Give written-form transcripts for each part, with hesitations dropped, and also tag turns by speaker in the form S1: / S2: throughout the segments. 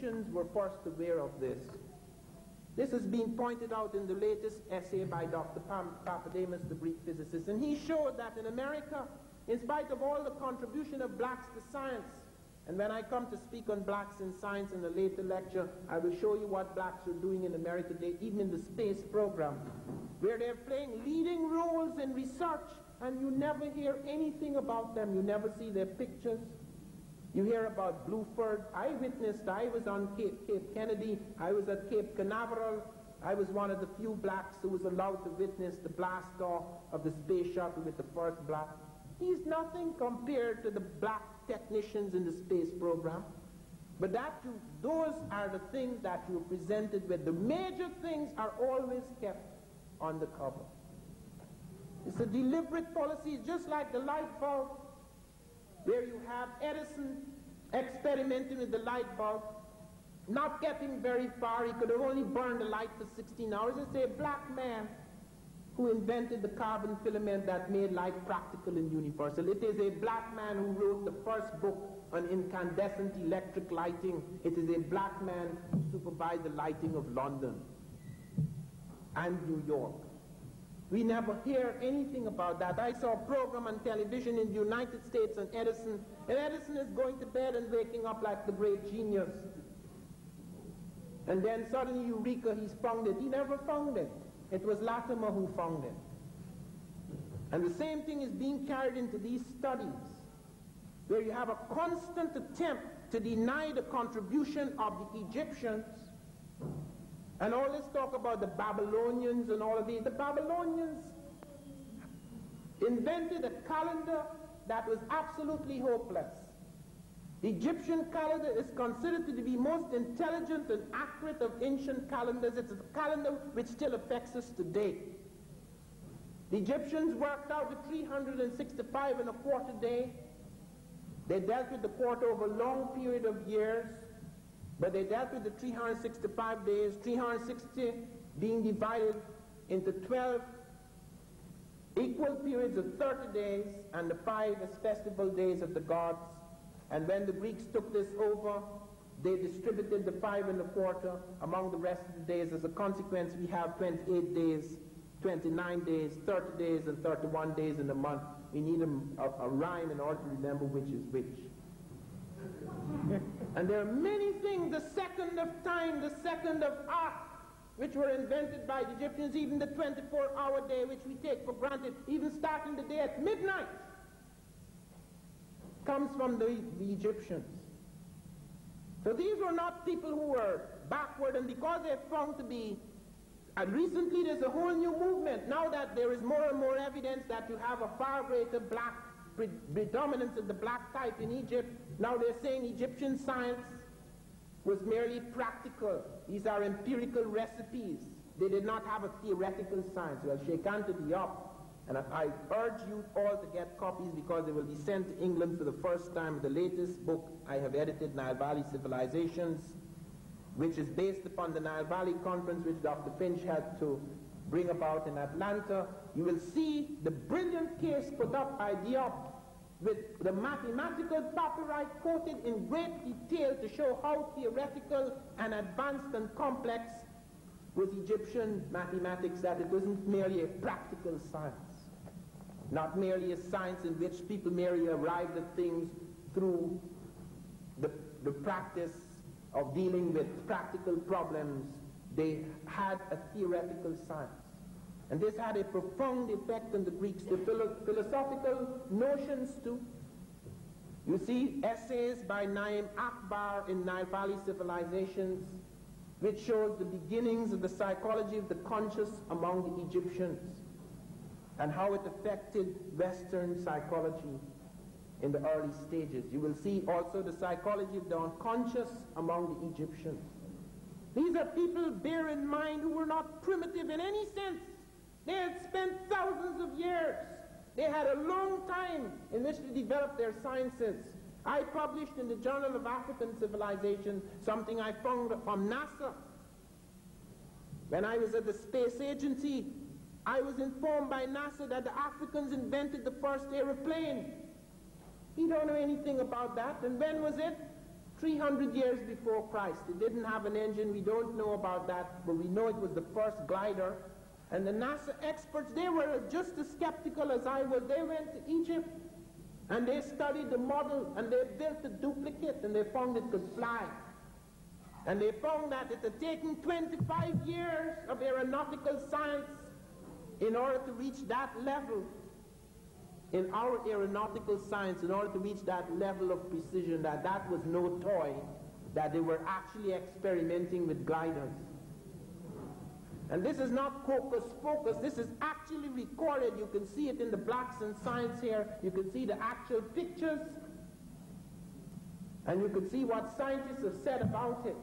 S1: Egyptians were first aware of this. This has been pointed out in the latest essay by Dr. Papademos, the Greek physicist, and he showed that in America, in spite of all the contribution of blacks to science, and when I come to speak on blacks in science in a later lecture, I will show you what blacks are doing in America today, even in the space program, where they're playing leading roles in research, and you never hear anything about them. You never see their pictures. You hear about Bluford. I witnessed, I was on Cape Kennedy, I was at Cape Canaveral. I was one of the few blacks who was allowed to witness the blast off of the space shuttle with the first black. He's nothing compared to the black technicians in the space program. But those are the things that you're presented with. The major things are always kept on the cover. It's a deliberate policy, just like the light bulb, where you have Edison experimenting with the light bulb, not getting very far. He could have only burned the light for 16 hours. It's a black man who invented the carbon filament that made light practical and universal. It is a black man who wrote the first book on incandescent electric lighting. It is a black man who supervised the lighting of London and New York. We never hear anything about that. I saw a program on television in the United States on Edison, and Edison is going to bed and waking up like the great genius. And then suddenly, eureka, he's found it. He never found it. It was Latimer who found it. And the same thing is being carried into these studies, where you have a constant attempt to deny the contribution of the Egyptians. And all this talk about the Babylonians and all of these. The Babylonians invented a calendar that was absolutely hopeless. The Egyptian calendar is considered to be the most intelligent and accurate of ancient calendars. It's a calendar which still affects us today. The Egyptians worked out the 365 and a quarter day. They dealt with the quarter over a long period of years, but they dealt with the 365 days, 360 being divided into 12 equal periods of 30 days, and the 5 as festival days of the gods. And when the Greeks took this over, they distributed the 5 and a quarter among the rest of the days. As a consequence, we have 28 days, 29 days, 30 days, and 31 days in a month. We need a rhyme in order to remember which is which. And there are many things, the second of time, the second of art, which were invented by the Egyptians, even the 24-hour day, which we take for granted, even starting the day at midnight, comes from the Egyptians. So these were not people who were backward, and because they're found to be, and recently there's a whole new movement, now that there is more and more evidence that you have a far greater black predominance of the black type in Egypt. Now they're saying Egyptian science was merely practical. These are empirical recipes. They did not have a theoretical science. Well, shake hand to the up. And I urge you all to get copies, because they will be sent to England for the first time. The latest book I have edited, Nile Valley Civilizations, which is based upon the Nile Valley Conference, which Dr. Finch had to bring about in Atlanta. You will see the brilliant case put up by Diop, with the mathematical papyri quoted in great detail to show how theoretical and advanced and complex was Egyptian mathematics, that it wasn't merely a practical science, not merely a science in which people merely arrived at things through the practice of dealing with practical problems. They had a theoretical science. And this had a profound effect on the Greeks. The philosophical notions too. You see essays by Naim Akbar in Nile Valley Civilizations, which shows the beginnings of the psychology of the conscious among the Egyptians and how it affected Western psychology in the early stages. You will see also the psychology of the unconscious among the Egyptians. These are people, bear in mind, who were not primitive in any sense. They had spent thousands of years. They had a long time in which to develop their sciences. I published in the Journal of African Civilization something I found from NASA. When I was at the Space Agency, I was informed by NASA that the Africans invented the first aeroplane. You don't know anything about that. And when was it? 300 years before Christ. It didn't have an engine. We don't know about that, but we know it was the first glider. And the NASA experts, they were just as skeptical as I was. They went to Egypt and they studied the model and they built a duplicate and they found it could fly. And they found that it had taken 25 years of aeronautical science in order to reach that level in our aeronautical science, in order to reach that level of precision, that was no toy, that they were actually experimenting with gliders. And this is not hocus pocus, this is actually recorded. You can see it in the Blacks in Science here. You can see the actual pictures, and you can see what scientists have said about it.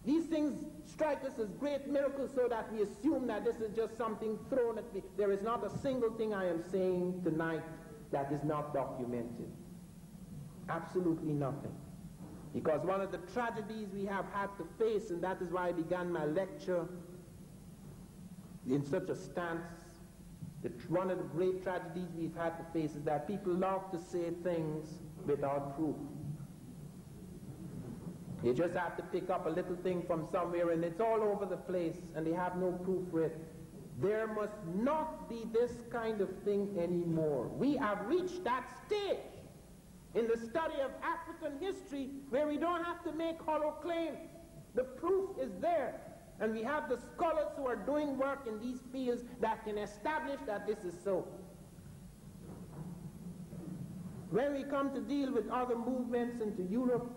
S1: These things strike us as great miracles so that we assume that this is just something thrown at me. There is not a single thing I am saying tonight that is not documented. Absolutely nothing. Because one of the tragedies we have had to face, and that is why I began my lecture in such a stance, one of the great tragedies we've had to face is that people love to say things without proof. They just have to pick up a little thing from somewhere and it's all over the place and they have no proof for it. There must not be this kind of thing anymore. We have reached that stage in the study of African history where we don't have to make hollow claims. The proof is there. And we have the scholars who are doing work in these fields that can establish that this is so. When we come to deal with other movements into Europe,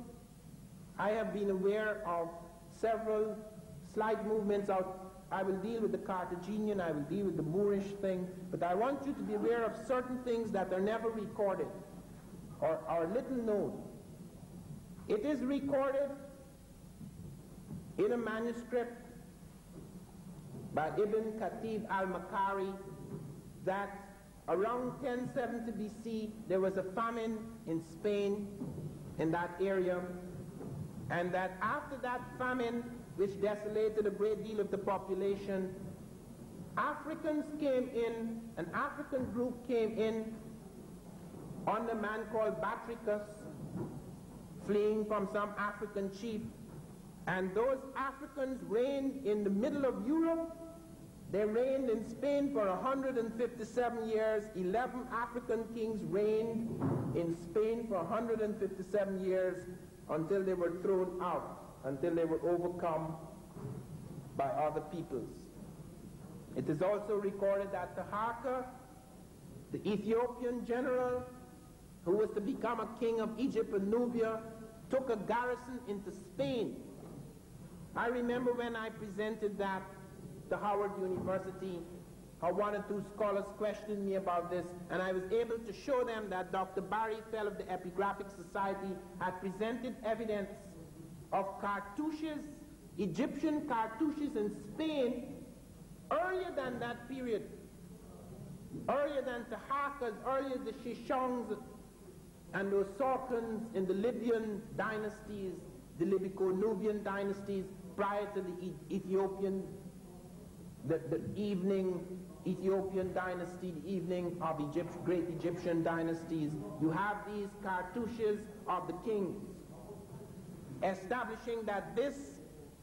S1: I have been aware of several slight movements out. I will deal with the Carthaginian, I will deal with the Moorish thing, but I want you to be aware of certain things that are never recorded or are little known. It is recorded in a manuscript by Ibn Khatib al-Makari that around 1070 BC there was a famine in Spain, in that area, and that after that famine, which desolated a great deal of the population, Africans came in, an African group came in under a man called Batricus, fleeing from some African chief, and those Africans reigned in the middle of Europe. They reigned in Spain for 157 years. 11 African kings reigned in Spain for 157 years until they were thrown out, until they were overcome by other peoples. It is also recorded that Taharqa, the Ethiopian general who was to become a king of Egypt and Nubia, took a garrison into Spain. I remember when I presented that to Howard University, how one or two scholars questioned me about this, and I was able to show them that Dr. Barry Fell of the Epigraphic Society had presented evidence of cartouches, Egyptian cartouches in Spain earlier than that period, earlier than Taharqas, earlier the Shishongs and those Sorkans in the Libyan dynasties, the Libyco-Nubian dynasties, prior to the Ethiopian, the evening Ethiopian dynasty, the evening of great Egyptian dynasties. You have these cartouches of the kings, establishing that this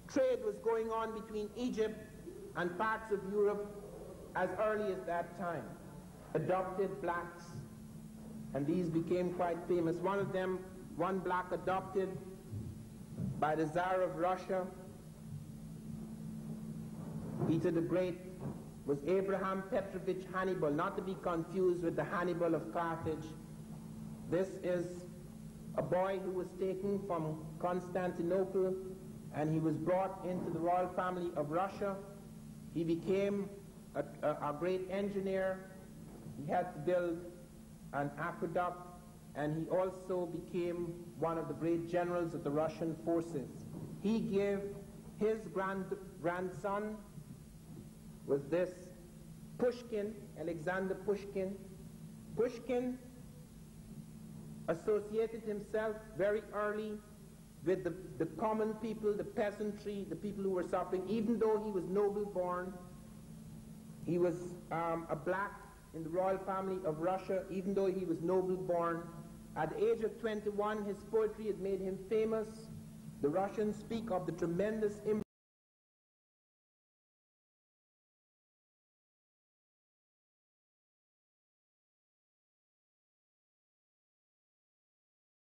S1: trade was going on between Egypt and parts of Europe as early as that time. Adopted blacks, and these became quite famous. One of them, one black adopted by the Tsar of Russia, Peter the Great, was Abraham Petrovich Hannibal, not to be confused with the Hannibal of Carthage. This is a boy who was taken from Constantinople and he was brought into the royal family of Russia. He became a great engineer. He had to build an aqueduct, and he also became one of the great generals of the Russian forces. He gave his grandson was this Pushkin, Alexander Pushkin. Pushkin associated himself very early with the common people, the peasantry, the people who were suffering. Even though he was noble born, he was a black in the royal family of Russia. Even though he was noble born At the age of 21, his poetry had made him famous. The Russians speak of the tremendous